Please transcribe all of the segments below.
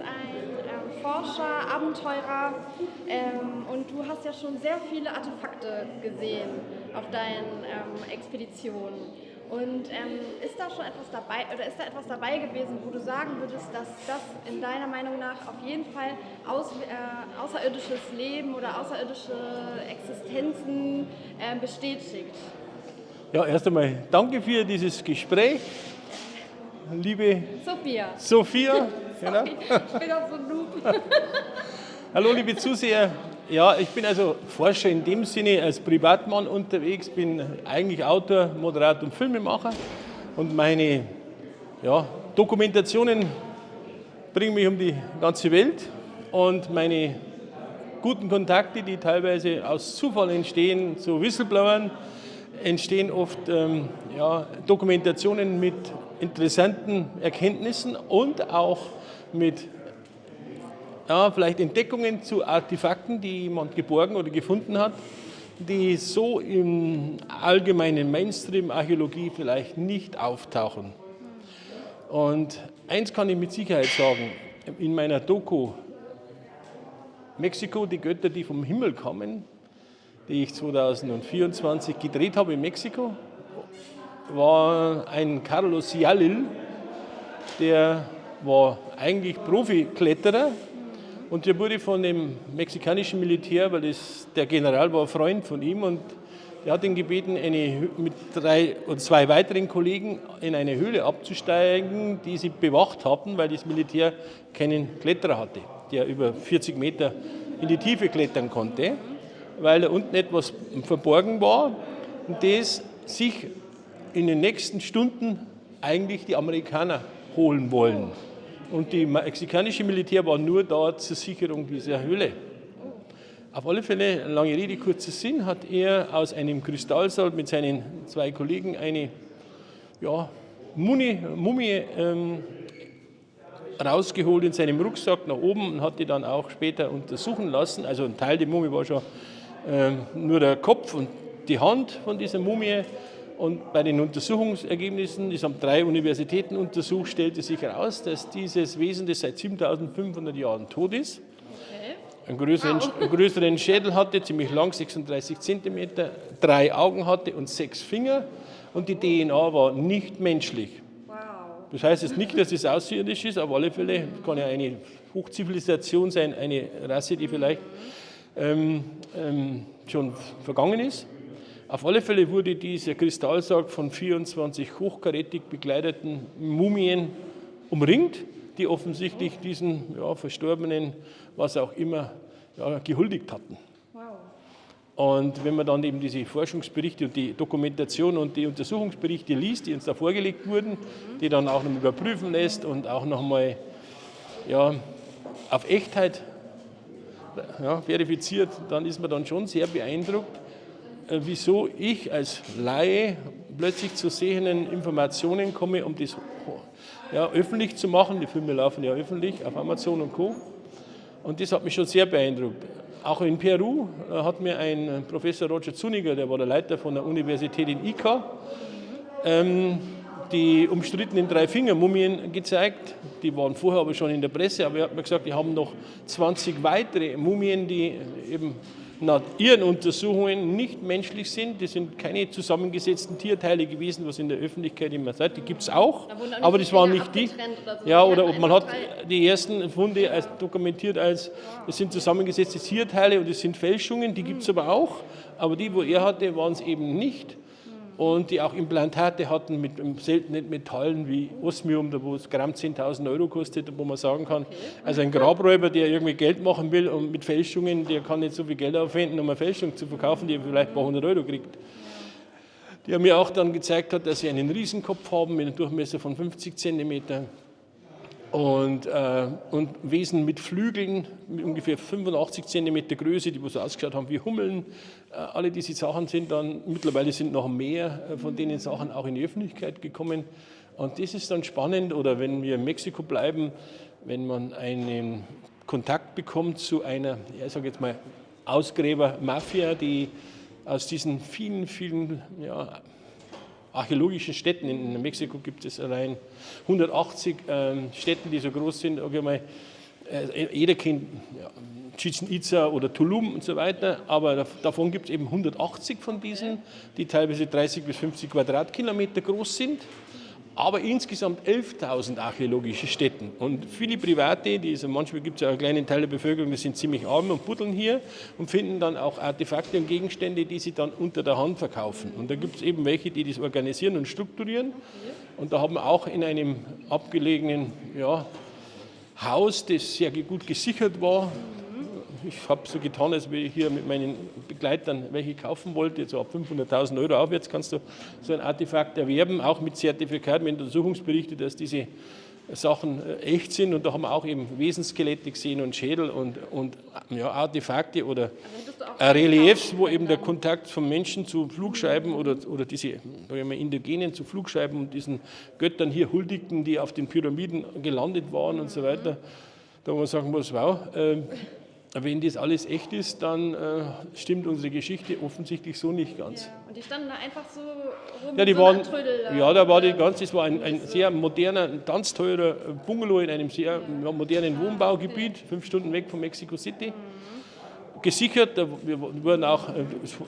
ein Forscher, Abenteurer und du hast ja schon sehr viele Artefakte gesehen auf deinen Expeditionen. Und ist da schon etwas dabei oder ist da etwas dabei gewesen, wo du sagen würdest, dass das in deiner Meinung nach auf jeden Fall außerirdisches Leben oder außerirdische Existenzen bestätigt? Ja, erst einmal danke für dieses Gespräch, liebe Sophia. Sophia. Genau. Ich bin auch so ein Noob. Hallo, liebe Zuseher. Ja, ich bin also Forscher in dem Sinne als Privatmann unterwegs, bin eigentlich Autor, Moderator und Filmemacher und meine Dokumentationen bringen mich um die ganze Welt und meine guten Kontakte, die teilweise aus Zufall entstehen, zu Whistleblowern, entstehen oft Dokumentationen mit interessanten Erkenntnissen und auch mit vielleicht Entdeckungen zu Artefakten, die jemand geborgen oder gefunden hat, die so im allgemeinen Mainstream-Archäologie vielleicht nicht auftauchen. Und eins kann ich mit Sicherheit sagen, in meiner Doku Mexiko, die Götter, die vom Himmel kamen, die ich 2024 gedreht habe in Mexiko, war ein Carlos Jalil, der war eigentlich Profikletterer und der wurde von dem mexikanischen Militär, weil der General war ein Freund von ihm und er hat ihn gebeten, mit 3 und 2 weiteren Kollegen in eine Höhle abzusteigen, die sie bewacht hatten, weil das Militär keinen Kletterer hatte, der über 40 Meter in die Tiefe klettern konnte, weil da unten etwas verborgen war und das sich in den nächsten Stunden eigentlich die Amerikaner holen wollen. Und die mexikanische Militär war nur da zur Sicherung dieser Höhle. Auf alle Fälle, lange Rede, kurzer Sinn, hat er aus einem Kristallsaal mit seinen 2 Kollegen eine Mumie rausgeholt in seinem Rucksack nach oben und hat die dann auch später untersuchen lassen. Also ein Teil der Mumie war schon nur der Kopf und die Hand von dieser Mumie. Und bei den Untersuchungsergebnissen, das haben 3 Universitäten untersucht, stellte sich heraus, dass dieses Wesen, das seit 7500 Jahren tot ist, einen größeren Schädel hatte, ziemlich lang, 36 cm, 3 Augen hatte und 6 Finger und die DNA war nicht menschlich. Wow. Das heißt jetzt nicht, dass es außerirdisch ist, auf alle Fälle kann ja eine Hochzivilisation sein, eine Rasse, die vielleicht schon vergangen ist. Auf alle Fälle wurde dieser Kristallsarg von 24 hochkarätig bekleideten Mumien umringt, die offensichtlich diesen Verstorbenen, was auch immer, gehuldigt hatten. Wow. Und wenn man dann eben diese Forschungsberichte und die Dokumentation und die Untersuchungsberichte liest, die uns da vorgelegt wurden, die dann auch noch überprüfen lässt und auch noch mal auf Echtheit verifiziert, dann ist man dann schon sehr beeindruckt, wieso ich als Laie plötzlich zu sehenden Informationen komme, um das öffentlich zu machen. Die Filme laufen ja öffentlich auf Amazon und Co. Und das hat mich schon sehr beeindruckt. Auch in Peru hat mir ein Professor Roger Zuniga, der war der Leiter von der Universität in Ica, die umstrittenen 3-Finger-Mumien gezeigt. Die waren vorher aber schon in der Presse, aber er hat mir gesagt, die haben noch 20 weitere Mumien, die eben nach ihren Untersuchungen nicht menschlich sind. Das sind keine zusammengesetzten Tierteile gewesen, was in der Öffentlichkeit immer sagt. Die gibt es auch, aber das waren nicht die. Oder man hat die ersten Funde dokumentiert als, es sind zusammengesetzte Tierteile und es sind Fälschungen, die gibt es aber auch. Aber die, wo er hatte, waren es eben nicht. Und die auch Implantate hatten mit seltenen Metallen wie Osmium, wo es Gramm 10.000 Euro kostet, wo man sagen kann, also ein Grabräuber, der irgendwie Geld machen will und mit Fälschungen, der kann nicht so viel Geld aufwenden, um eine Fälschung zu verkaufen, die er vielleicht ein paar 100 Euro kriegt. Die haben mir auch dann gezeigt, dass sie einen Riesenkopf haben mit einem Durchmesser von 50 cm und Wesen mit Flügeln, mit ungefähr 85 cm Größe, die so ausgeschaut haben wie Hummeln. Alle diese Sachen sind dann, mittlerweile sind noch mehr von denen Sachen auch in die Öffentlichkeit gekommen. Und das ist dann spannend, oder wenn wir in Mexiko bleiben, wenn man einen Kontakt bekommt zu einer, ich sage jetzt mal, Ausgräber-Mafia, die aus diesen vielen, vielen archäologischen Städten, in Mexiko gibt es allein 180 Städten, die so groß sind, Jeder kennt Chichen Itza oder Tulum und so weiter, aber davon gibt es eben 180 von diesen, die teilweise 30 bis 50 Quadratkilometer groß sind, aber insgesamt 11.000 archäologische Stätten. Und viele Private, manchmal gibt es ja einen kleinen Teil der Bevölkerung, die sind ziemlich arm und buddeln hier und finden dann auch Artefakte und Gegenstände, die sie dann unter der Hand verkaufen. Und da gibt es eben welche, die das organisieren und strukturieren. Und da haben wir auch in einem abgelegenen Haus, das sehr gut gesichert war. Ich habe so getan, als wäre ich hier mit meinen Begleitern welche kaufen wollte. Jetzt ab 500.000 Euro aufwärts kannst du so ein Artefakt erwerben, auch mit Zertifikat, mit Untersuchungsberichte, dass diese Sachen echt sind. Und da haben wir auch eben Wesenskelette gesehen und Schädel und Artefakte oder Reliefs, wo eben der Kontakt vom Menschen zu Flugscheiben oder diese Indigenen zu Flugscheiben und diesen Göttern hier huldigten, die auf den Pyramiden gelandet waren und so weiter. Da wo man sagen muss, wow, wenn das alles echt ist, dann stimmt unsere Geschichte offensichtlich so nicht ganz. Ja, und die standen da einfach so rum, ja, die so waren, Trödel. ja, da war die ganze, es war ein sehr moderner, ganz teurer Bungalow in einem sehr modernen Wohnbaugebiet, 5 Stunden weg von Mexico City. Gesichert, da wurden auch,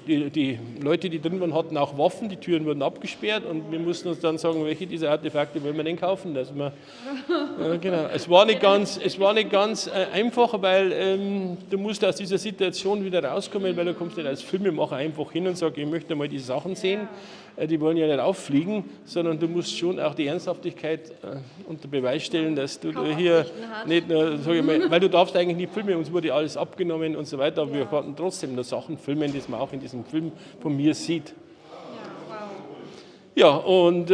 die Leute, die drin waren, hatten auch Waffen, die Türen wurden abgesperrt und wir mussten uns dann sagen, welche dieser Artefakte wollen wir denn kaufen. Dass wir, genau. Es war nicht ganz einfach, weil du musst aus dieser Situation wieder rauskommen, weil du kommst nicht als Filmemacher einfach hin und sagst, ich möchte mal die Sachen sehen. Die wollen ja nicht auffliegen, sondern du musst schon auch die Ernsthaftigkeit unter Beweis stellen, dass du hier nicht nur, sag ich mal, weil du darfst eigentlich nicht filmen, uns wurde alles abgenommen und so weiter, aber wir konnten trotzdem nur Sachen filmen, die man auch in diesem Film von mir sieht. Ja, und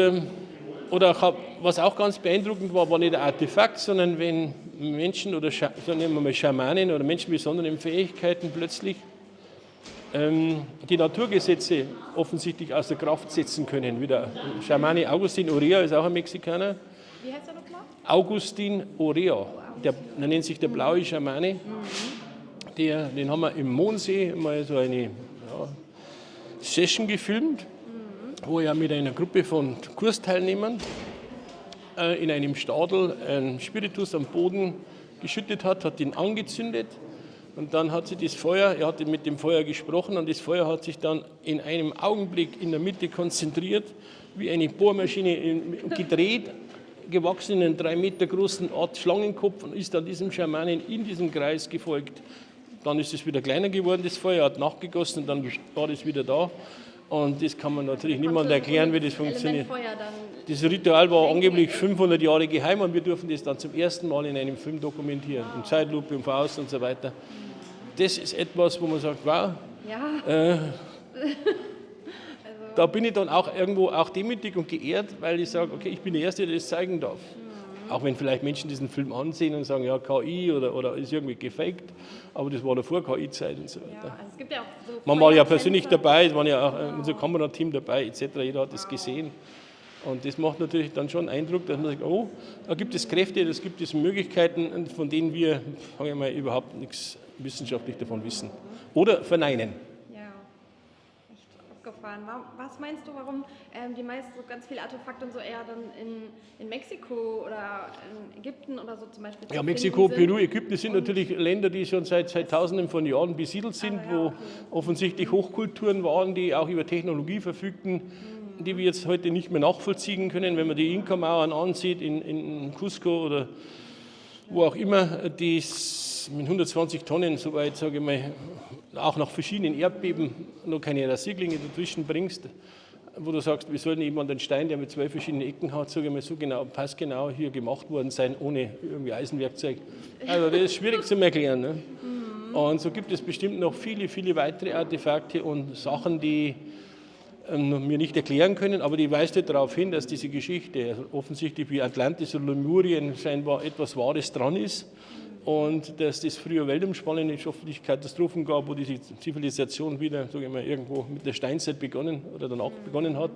was auch ganz beeindruckend war nicht ein Artefakt, sondern wenn Menschen oder nehmen wir mal Schamanen oder Menschen mit besonderen Fähigkeiten plötzlich die Naturgesetze offensichtlich außer Kraft setzen können. Wie der Schamane Agustin Orea ist auch ein Mexikaner. Wie heißt er nochmal? Augustin Orea, der nennt sich der blaue Schamane. Den haben wir im Mondsee mal so eine Session gefilmt, wo er mit einer Gruppe von Kursteilnehmern in einem Stadel einen Spiritus am Boden geschüttet hat ihn angezündet. Und dann hat sie er hatte mit dem Feuer gesprochen und das Feuer hat sich dann in einem Augenblick in der Mitte konzentriert, wie eine Bohrmaschine gedreht, gewachsen in einen 3 Meter großen Art Schlangenkopf und ist dann diesem Schamanen in diesem Kreis gefolgt. Dann ist es wieder kleiner geworden, das Feuer hat nachgegossen und dann war es wieder da. Und das kann man natürlich niemandem erklären, wie das funktioniert. Das Ritual war angeblich 500 Jahre geheim und wir durften das dann zum ersten Mal in einem Film dokumentieren, in Zeitlupe und Faust und so weiter. Das ist etwas, wo man sagt, wow, da bin ich dann auch irgendwo auch demütig und geehrt, weil ich sage, okay, ich bin der Erste, der das zeigen darf. Auch wenn vielleicht Menschen diesen Film ansehen und sagen, ja, KI oder ist irgendwie gefaked, aber das war davor KI-Zeit und so weiter. Ja, also es gibt ja auch so man war ja persönlich dabei, es waren ja auch unser Kamerateam dabei etc., jeder hat das gesehen. Und das macht natürlich dann schon Eindruck, dass man sagt, oh, da gibt es Kräfte, es gibt es Möglichkeiten, von denen wir, sagen wir mal, überhaupt nichts wissenschaftlich davon wissen. Oder verneinen. Abgefahren. Was meinst du, warum die meisten so ganz viele Artefakte und so eher dann in Mexiko oder in Ägypten oder so zum Beispiel? Ja, Mexiko, Peru, Ägypten sind natürlich Länder, die schon seit Tausenden von Jahren besiedelt sind, wo offensichtlich Hochkulturen waren, die auch über Technologie verfügten, die wir jetzt heute nicht mehr nachvollziehen können. Wenn man die Inka-Mauern ansieht in Cusco oder wo auch immer, die mit 120 Tonnen, soweit sage ich mal, auch nach verschiedenen Erdbeben noch keine Rasierklinge dazwischen bringst, wo du sagst, wie soll denn jemand einen Stein, der mit 2 verschiedenen Ecken hat, sage ich mal, so genau, passgenau hier gemacht worden sein, ohne irgendwie Eisenwerkzeug. Also das ist schwierig zu erklären. Ne? Und so gibt es bestimmt noch viele, viele weitere Artefakte und Sachen, die mir nicht erklären können, aber die weist ja darauf hin, dass diese Geschichte, also offensichtlich wie Atlantis und Lemurien scheinbar etwas Wahres dran ist und dass das früher weltumspannende stoffliche Katastrophen gab, wo diese Zivilisation wieder, sage ich mal, irgendwo mit der Steinzeit begonnen oder danach begonnen hat.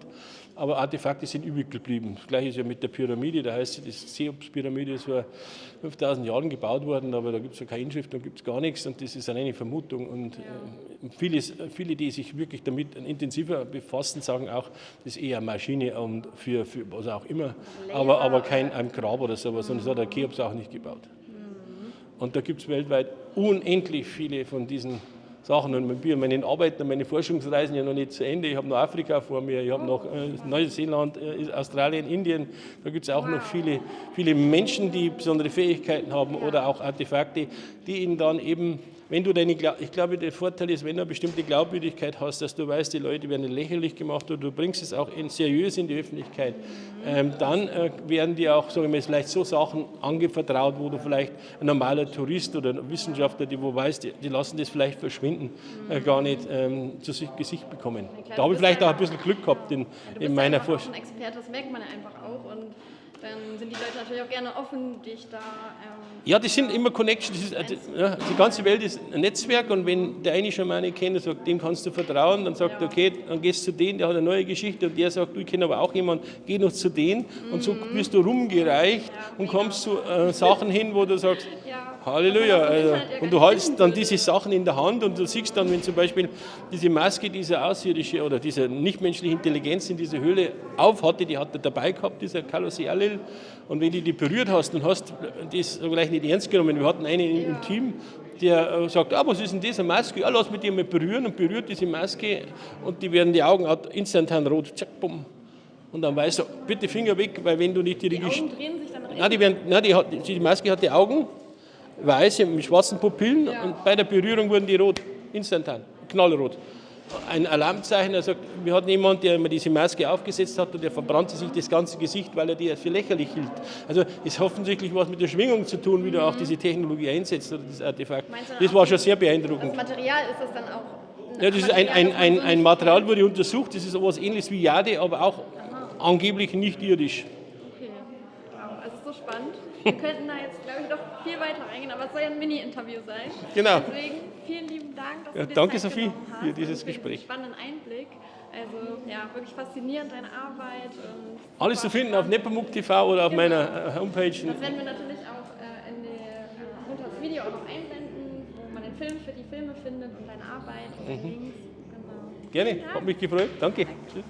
Aber Artefakte sind übrig geblieben. Das Gleiche ist ja mit der Pyramide, da heißt es, die Cheops-Pyramide ist vor 5000 Jahren gebaut worden, aber da gibt es ja keine Inschrift, da gibt es gar nichts und das ist eine Vermutung. Und viele, die sich wirklich damit intensiver befassen, sagen auch, das ist eher eine Maschine und für was auch immer, aber kein ein Grab oder sowas. Und das hat der Cheops auch nicht gebaut. Und da gibt es weltweit unendlich viele von diesen Sachen. Und ich bin meinen Arbeiten, meine Forschungsreisen ja noch nicht zu Ende. Ich habe noch Afrika vor mir, ich habe noch Neuseeland, Australien, Indien. Da gibt es auch noch viele Menschen, die besondere Fähigkeiten haben oder auch Artefakte, die ihnen dann eben, wenn du ich glaube, der Vorteil ist, wenn du eine bestimmte Glaubwürdigkeit hast, dass du weißt, die Leute werden lächerlich gemacht oder du bringst es auch seriös in die Öffentlichkeit, dann werden dir auch, sagen wir mal, vielleicht so Sachen angevertraut, wo du vielleicht ein normaler Tourist oder ein Wissenschaftler, die wo weiß, die lassen das vielleicht verschwinden, gar nicht zu Gesicht bekommen. Da habe ich vielleicht auch ein bisschen Glück gehabt in meiner Forschung. Du bist ein Experte, das merkt man ja einfach auch. Und dann sind die Leute natürlich auch gerne offen, dich da... ja, das sind immer Connections. Die ganze Welt ist ein Netzwerk und wenn der eine schon mal nicht kennt und sagt, dem kannst du vertrauen, dann sagt er, okay, dann gehst du zu denen, der hat eine neue Geschichte und der sagt, du, ich kenne aber auch jemanden, geh noch zu denen und so wirst du rumgereicht und kommst zu Sachen hin, wo du sagst, Halleluja. Also, und du hältst dann diese Sachen in der Hand und du siehst dann, wenn zum Beispiel diese Maske, diese außerirdische oder diese nichtmenschliche Intelligenz in dieser Höhle auf hatte, die hat er dabei gehabt, dieser Carlos Jalil. Und wenn du die berührt hast und hast das gleich nicht ernst genommen, wir hatten einen im Team, der sagt, was ist denn das, eine Maske? Ja, lass mich die mal berühren und berührt diese Maske und die werden die Augen instantan rot, zack, bumm. Und dann weißt du, bitte Finger weg, weil wenn du nicht die Augen drehen sich dann die Maske hat die Augen weiße mit schwarzen Pupillen und bei der Berührung wurden die rot, instantan, knallrot. Ein Alarmzeichen, er sagt, wir hatten jemanden, der mir diese Maske aufgesetzt hat und der verbrannte sich das ganze Gesicht, weil er die für lächerlich hielt. Also es hat offensichtlich was mit der Schwingung zu tun, wie du auch diese Technologie einsetzt oder das Artefakt. Das war schon sehr beeindruckend. Das Material ist das dann auch? Ja, das ist ein Material, wurde untersucht, das ist sowas ähnliches wie Jade, aber auch angeblich nicht irdisch. Okay, wow, also so spannend. Wir könnten da jetzt, glaube ich, noch viel weiter reingehen, aber es soll ja ein Mini-Interview sein. Genau. Deswegen vielen lieben Dank, dass du dir danke, Zeit Sophie, genommen hast für dieses und Gespräch. Für den spannenden Einblick. Also ja, wirklich faszinierend, deine Arbeit. Und alles zu finden auf Nepomuk TV oder auf meiner Homepage. Das werden wir natürlich auch unter das Video auch noch einblenden, wo man den Film für die Filme findet und deine Arbeit und deine Links. Genau. Gerne, hat mich gefreut. Danke. Tschüss.